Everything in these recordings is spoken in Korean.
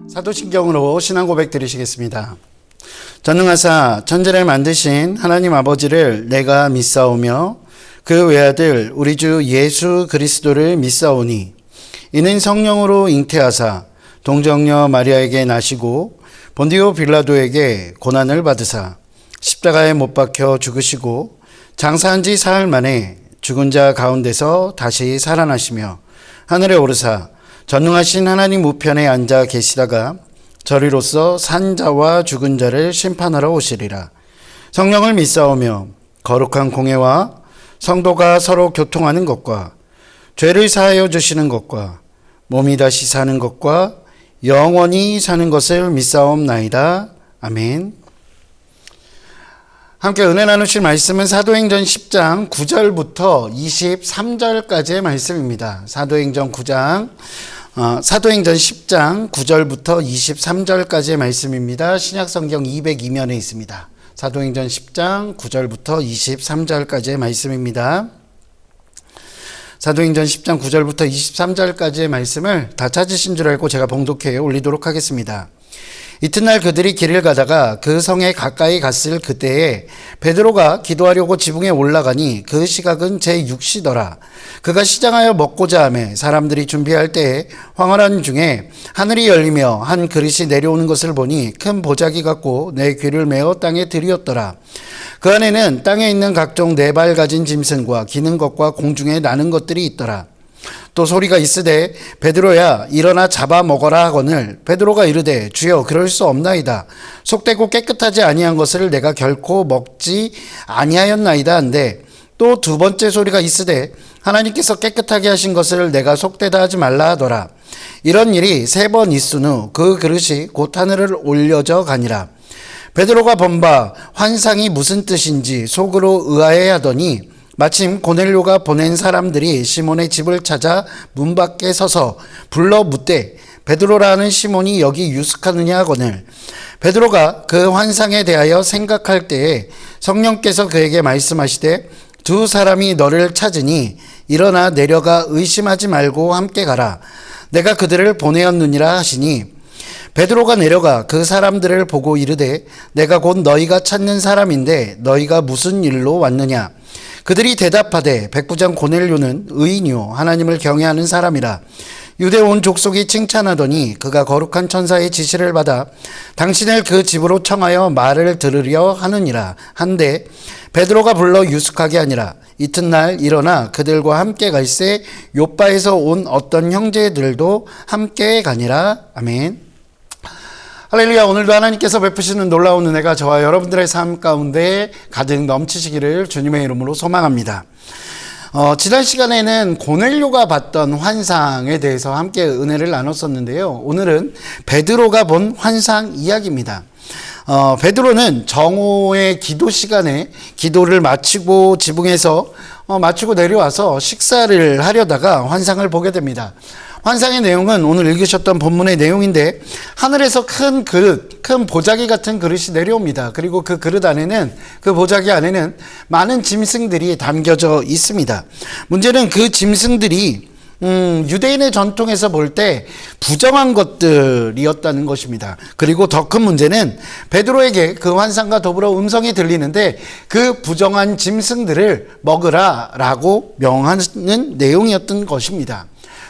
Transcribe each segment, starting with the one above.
사도신경으로 신앙 고백 드리시겠습니다. 전능하사 천지를 만드신 하나님 아버지를 내가 믿사오며 그 외아들 우리 주 예수 그리스도를 믿사오니 이는 성령으로 잉태하사 동정녀 마리아에게 나시고 본디오 빌라도에게 고난을 받으사 십자가에 못 박혀 죽으시고 장사한 지 사흘 만에 죽은 자 가운데서 다시 살아나시며 하늘에 오르사 전능하신 하나님 우편에 앉아 계시다가 저리로서 산 자와 죽은 자를 심판하러 오시리라. 성령을 믿사오며 거룩한 공회와 성도가 서로 교통하는 것과 죄를 사하여 주시는 것과 몸이 다시 사는 것과 영원히 사는 것을 믿사옵나이다. 아멘. 함께 은혜 나누실 말씀은 사도행전 10장 9절부터 23절까지의 말씀입니다. 사도행전 10장 10장 9절부터 23절까지의 말씀입니다. 신약성경 202면에 있습니다. 사도행전 10장 9절부터 23절까지의 말씀입니다. 사도행전 10장 9절부터 23절까지의 말씀을 다 찾으신 줄 알고 제가 봉독해 올리도록 하겠습니다. 이튿날 그들이 길을 가다가 그 성에 가까이 갔을 그때에 베드로가 기도하려고 지붕에 올라가니 그 시각은 제6시더라. 그가 시장하여 먹고자 하매 사람들이 준비할 때에 황홀한 중에 하늘이 열리며 한 그릇이 내려오는 것을 보니 큰 보자기 같고 내 귀를 메어 땅에 들이었더라. 그 안에는 땅에 있는 각종 네 발 가진 짐승과 기는 것과 공중에 나는 것들이 있더라. 또 소리가 있으되 베드로야 일어나 잡아 먹어라 하거늘 베드로가 이르되 주여 그럴 수 없나이다. 속되고 깨끗하지 아니한 것을 내가 결코 먹지 아니하였나이다 한데 또 두 번째 소리가 있으되 하나님께서 깨끗하게 하신 것을 내가 속되다 하지 말라 하더라. 이런 일이 3번 있은 후 그 그릇이 곧 하늘을 올려져 가니라. 베드로가 본 바 환상이 무슨 뜻인지 속으로 의아해 하더니 마침 고넬료가 보낸 사람들이 시몬의 집을 찾아 문 밖에 서서 불러 묻되 베드로라는 시몬이 여기 유숙하느냐 하거늘 베드로가 그 환상에 대하여 생각할 때에 성령께서 그에게 말씀하시되 두 사람이 너를 찾으니 일어나 내려가 의심하지 말고 함께 가라. 내가 그들을 보내었느니라 하시니 베드로가 내려가 그 사람들을 보고 이르되 내가 곧 너희가 찾는 사람인데 너희가 무슨 일로 왔느냐. 그들이 대답하되 백부장 고넬료는 의인이요 하나님을 경외하는 사람이라. 유대 온 족속이 칭찬하더니 그가 거룩한 천사의 지시를 받아 당신을 그 집으로 청하여 말을 들으려 하느니라 한데 베드로가 불러 유숙하게 하니라. 이튿날 일어나 그들과 함께 갈새 요바에서 온 어떤 형제들도 함께 가니라. 아멘. 할렐루야. 오늘도 하나님께서 베푸시는 놀라운 은혜가 저와 여러분들의 삶 가운데 가득 넘치시기를 주님의 이름으로 소망합니다. 지난 시간에는 고넬료가 봤던 환상에 대해서 함께 은혜를 나눴었는데요. 오늘은 베드로가 본 환상 이야기입니다. 베드로는 정오의 기도 시간에 기도를 마치고 지붕에서 마치고 내려와서 식사를 하려다가 환상을 보게 됩니다. 환상의 내용은 오늘 읽으셨던 본문의 내용인데 하늘에서 큰 그릇, 큰 보자기 같은 그릇이 내려옵니다. 그리고 그 그릇 안에는, 그 보자기 안에는 많은 짐승들이 담겨져 있습니다. 문제는 그 짐승들이 유대인의 전통에서 볼 때 부정한 것들이었다는 것입니다. 그리고 더 큰 문제는 베드로에게 그 환상과 더불어 음성이 들리는데 그 부정한 짐승들을 먹으라 라고 명하는 내용이었던 것입니다.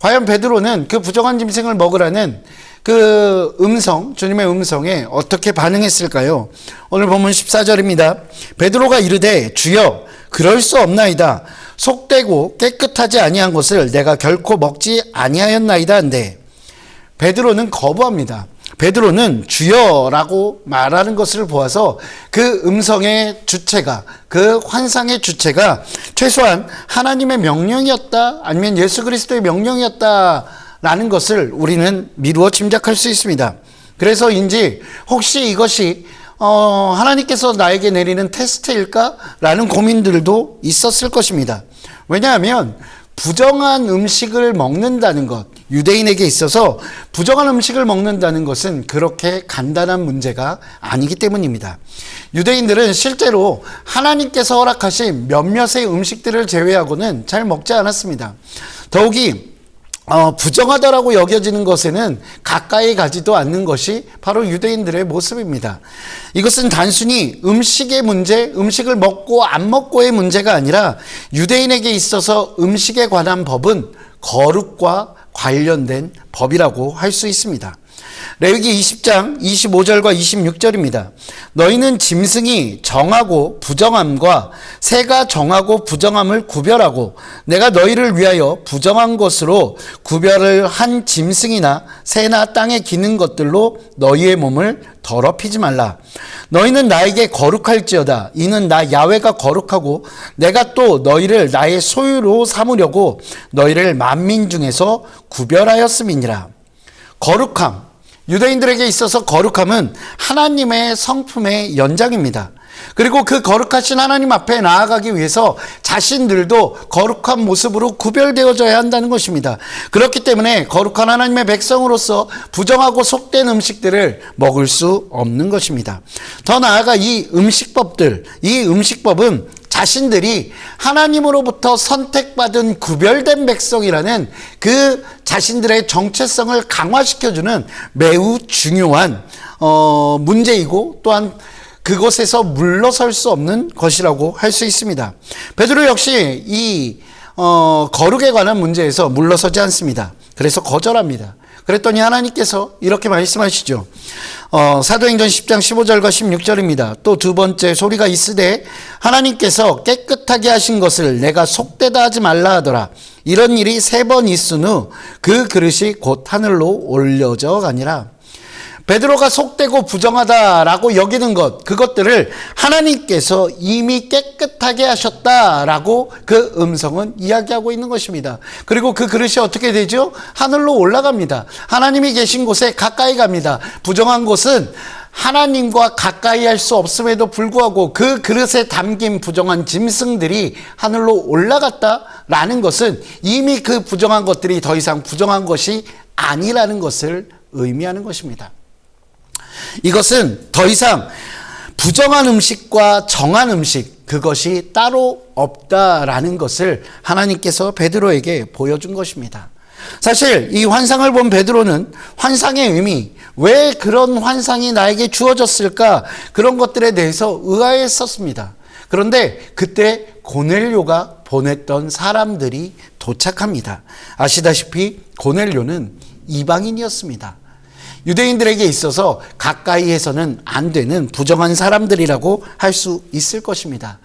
과연 베드로는 그 부정한 짐승을 먹으라는 그 음성, 주님의 음성에 어떻게 반응했을까요? 오늘 본문 14절입니다. 베드로가 이르되 주여 그럴 수 없나이다. 속되고 깨끗하지 아니한 것을 내가 결코 먹지 아니하였나이다 한데 베드로는 거부합니다. 베드로는 주여라고 말하는 것을 보아서 그 음성의 주체가, 그 환상의 주체가 최소한 하나님의 명령이었다 아니면 예수 그리스도의 명령이었다라는 것을 우리는 미루어 짐작할 수 있습니다. 그래서인지 혹시 이것이 하나님께서 나에게 내리는 테스트일까라는 고민들도 있었을 것입니다. 왜냐하면 부정한 음식을 먹는다는 것, 유대인에게 있어서 부정한 음식을 먹는다는 것은 그렇게 간단한 문제가 아니기 때문입니다. 유대인들은 실제로 하나님께서 허락하신 몇몇의 음식들을 제외하고는 잘 먹지 않았습니다. 더욱이 부정하다라고 여겨지는 것에는 가까이 가지도 않는 것이 바로 유대인들의 모습입니다. 이것은 단순히 음식의 문제, 음식을 먹고 안 먹고의 문제가 아니라 유대인에게 있어서 음식에 관한 법은 거룩과 관련된 법이라고 할 수 있습니다. 레위기 20장 25절과 26절입니다. 너희는 짐승이 정하고 부정함과 새가 정하고 부정함을 구별하고 내가 너희를 위하여 부정한 것으로 구별을 한 짐승이나 새나 땅에 기는 것들로 너희의 몸을 더럽히지 말라. 너희는 나에게 거룩할지어다. 이는 나 야훼가 거룩하고 내가 또 너희를 나의 소유로 삼으려고 너희를 만민 중에서 구별하였음이니라. 거룩함. 유대인들에게 있어서 거룩함은 하나님의 성품의 연장입니다. 그리고 그 거룩하신 하나님 앞에 나아가기 위해서 자신들도 거룩한 모습으로 구별되어져야 한다는 것입니다. 그렇기 때문에 거룩한 하나님의 백성으로서 부정하고 속된 음식들을 먹을 수 없는 것입니다. 더 나아가 이 음식법은 자신들이 하나님으로부터 선택받은 구별된 백성이라는 그 자신들의 정체성을 강화시켜주는 매우 중요한 문제이고 또한 그것에서 물러설 수 없는 것이라고 할 수 있습니다. 베드로 역시 이 거룩에 관한 문제에서 물러서지 않습니다. 그래서 거절합니다. 그랬더니 하나님께서 이렇게 말씀하시죠. 사도행전 10장 15절과 16절입니다. 또 두 번째 소리가 있으되 하나님께서 깨끗하게 하신 것을 내가 속되다 하지 말라 하더라. 이런 일이 3번 있은 후 그 그릇이 곧 하늘로 올려져 가니라. 베드로가 속되고 부정하다라고 여기는 그것들을 하나님께서 이미 깨끗하게 하셨다라고 그 음성은 이야기하고 있는 것입니다. 그리고 그 그릇이 어떻게 되죠? 하늘로 올라갑니다. 하나님이 계신 곳에 가까이 갑니다. 부정한 곳은 하나님과 가까이 할 수 없음에도 불구하고 그 그릇에 담긴 부정한 짐승들이 하늘로 올라갔다라는 것은 이미 그 부정한 것들이 더 이상 부정한 것이 아니라는 것을 의미하는 것입니다. 이것은 더 이상 부정한 음식과 정한 음식, 그것이 따로 없다라는 것을 하나님께서 베드로에게 보여준 것입니다. 사실 이 환상을 본 베드로는 환상의 의미, 왜 그런 환상이 나에게 주어졌을까, 그런 것들에 대해서 의아했었습니다. 그런데 그때 고넬료가 보냈던 사람들이 도착합니다. 아시다시피 고넬료는 이방인이었습니다. 유대인들에게 있어서 가까이 해서는 안 되는 부정한 사람들이라고 할 수 있을 것입니다.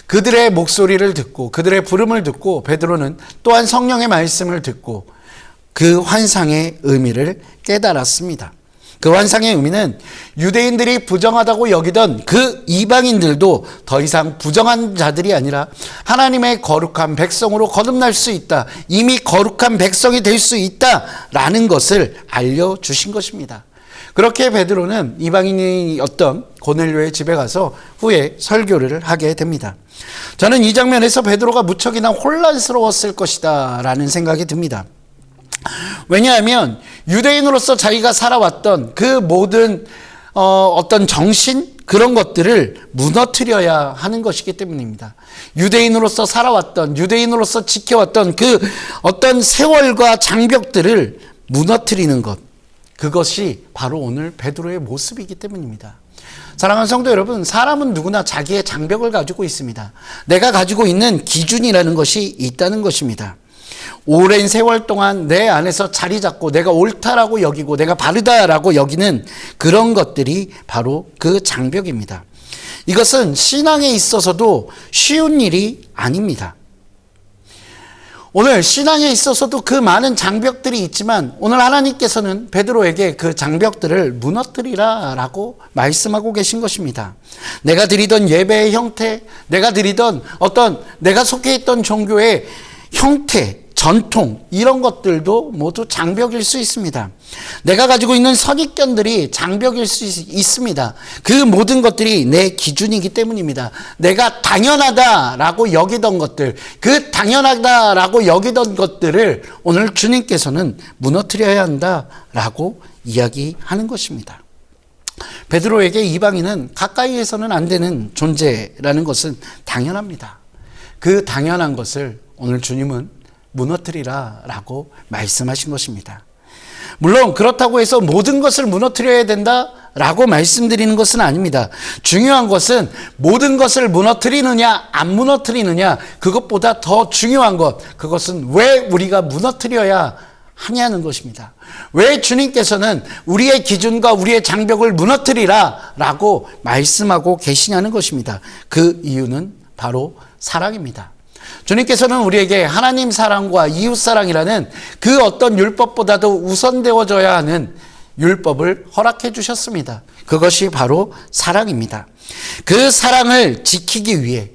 그들의 목소리를 듣고 그들의 부름을 듣고 베드로는 또한 성령의 말씀을 듣고 그 환상의 의미를 깨달았습니다. 그 환상의 의미는 유대인들이 부정하다고 여기던 그 이방인들도 더 이상 부정한 자들이 아니라 하나님의 거룩한 백성으로 거듭날 수 있다. 이미 거룩한 백성이 될 수 있다라는 것을 알려주신 것입니다. 그렇게 베드로는 이방인이었던 고넬료의 집에 가서 후에 설교를 하게 됩니다. 저는 이 장면에서 베드로가 무척이나 혼란스러웠을 것이다 라는 생각이 듭니다. 왜냐하면 유대인으로서 자기가 살아왔던 그 모든 어떤 정신, 그런 것들을 무너뜨려야 하는 것이기 때문입니다. 유대인으로서 살아왔던, 유대인으로서 지켜왔던 그 어떤 세월과 장벽들을 무너뜨리는 것, 그것이 바로 오늘 베드로의 모습이기 때문입니다. 사랑하는 성도 여러분, 사람은 누구나 자기의 장벽을 가지고 있습니다. 내가 가지고 있는 기준이라는 것이 있다는 것입니다. 오랜 세월 동안 내 안에서 자리 잡고 내가 옳다라고 여기고 내가 바르다라고 여기는 그런 것들이 바로 그 장벽입니다. 이것은 신앙에 있어서도 쉬운 일이 아닙니다. 오늘 신앙에 있어서도 그 많은 장벽들이 있지만 오늘 하나님께서는 베드로에게 그 장벽들을 무너뜨리라 라고 말씀하고 계신 것입니다. 내가 드리던 예배의 형태, 내가 드리던 내가 속해 있던 종교의 형태, 전통, 이런 것들도 모두 장벽일 수 있습니다. 내가 가지고 있는 선입견들이 장벽일 수 있습니다. 그 모든 것들이 내 기준이기 때문입니다. 내가 당연하다라고 여기던 것들, 그 당연하다라고 여기던 것들을 오늘 주님께서는 무너뜨려야 한다라고 이야기하는 것입니다. 베드로에게 이방인은 가까이에서는 안 되는 존재라는 것은 당연합니다. 그 당연한 것을 오늘 주님은 무너뜨리라 라고 말씀하신 것입니다. 물론 그렇다고 해서 모든 것을 무너뜨려야 된다 라고 말씀드리는 것은 아닙니다. 중요한 것은 모든 것을 무너뜨리느냐 안 무너뜨리느냐, 그것보다 더 중요한 것, 그것은 왜 우리가 무너뜨려야 하냐는 것입니다. 왜 주님께서는 우리의 기준과 우리의 장벽을 무너뜨리라 라고 말씀하고 계시냐는 것입니다. 그 이유는 바로 사랑입니다. 주님께서는 우리에게 하나님 사랑과 이웃 사랑이라는 그 어떤 율법보다도 우선되어져야 하는 율법을 허락해 주셨습니다. 그것이 바로 사랑입니다. 그 사랑을 지키기 위해,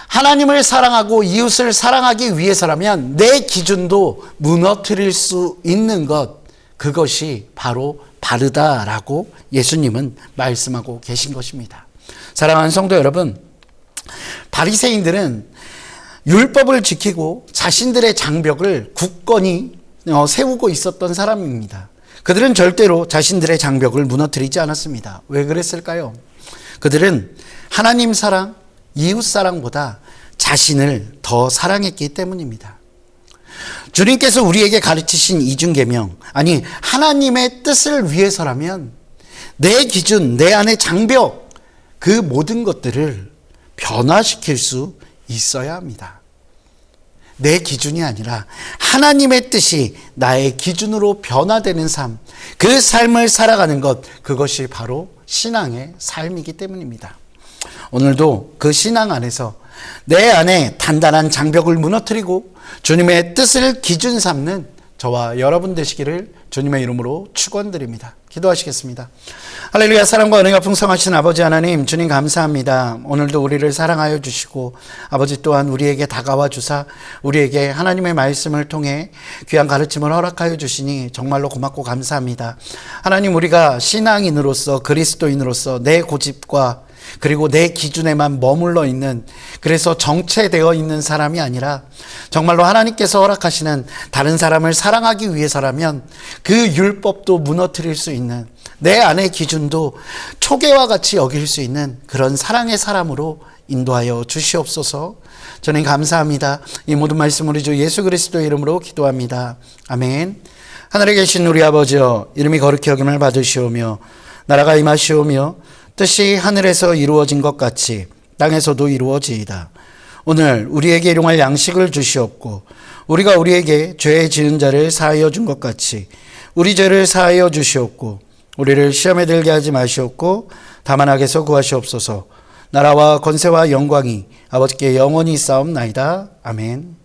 하나님을 사랑하고 이웃을 사랑하기 위해서라면 내 기준도 무너뜨릴 수 있는 것, 그것이 바로 바르다라고 예수님은 말씀하고 계신 것입니다. 사랑하는 성도 여러분, 바리새인들은 율법을 지키고 자신들의 장벽을 굳건히 세우고 있었던 사람입니다. 그들은 절대로 자신들의 장벽을 무너뜨리지 않았습니다. 왜 그랬을까요? 그들은 하나님 사랑, 이웃 사랑보다 자신을 더 사랑했기 때문입니다. 주님께서 우리에게 가르치신 이중계명, 아니 하나님의 뜻을 위해서라면 내 기준, 내 안의 장벽, 그 모든 것들을 변화시킬 수 있어야 합니다. 내 기준이 아니라 하나님의 뜻이 나의 기준으로 변화되는 삶, 그 삶을 살아가는 것, 그것이 바로 신앙의 삶이기 때문입니다. 오늘도 그 신앙 안에서 내 안에 단단한 장벽을 무너뜨리고 주님의 뜻을 기준 삼는 저와 여러분 되시기를 주님의 이름으로 축원드립니다. 기도하시겠습니다. 할렐루야. 사랑과 은혜가 풍성하신 아버지 하나님, 주님 감사합니다. 오늘도 우리를 사랑하여 주시고 아버지 또한 우리에게 다가와 주사 우리에게 하나님의 말씀을 통해 귀한 가르침을 허락하여 주시니 정말로 고맙고 감사합니다. 하나님, 우리가 신앙인으로서, 그리스도인으로서 내 고집과 그리고 내 기준에만 머물러 있는, 그래서 정체되어 있는 사람이 아니라 정말로 하나님께서 허락하시는 다른 사람을 사랑하기 위해서라면 그 율법도 무너뜨릴 수 있는, 내 안의 기준도 초계와 같이 여길 수 있는 그런 사랑의 사람으로 인도하여 주시옵소서. 저는 감사합니다. 이 모든 말씀 우리 주 예수 그리스도의 이름으로 기도합니다. 아멘. 하늘에 계신 우리 아버지여, 이름이 거룩히 여김을 받으시오며 나라가 임하시오며 뜻이 하늘에서 이루어진 것 같이 땅에서도 이루어지이다. 오늘 우리에게 일용할 양식을 주시옵고 우리가 우리에게 죄 지은 자를 사하여 준 것 같이 우리 죄를 사하여 주시옵고 우리를 시험에 들게 하지 마시옵고 다만 악에서 구하시옵소서. 나라와 권세와 영광이 아버지께 영원히 있사옵나이다. 아멘.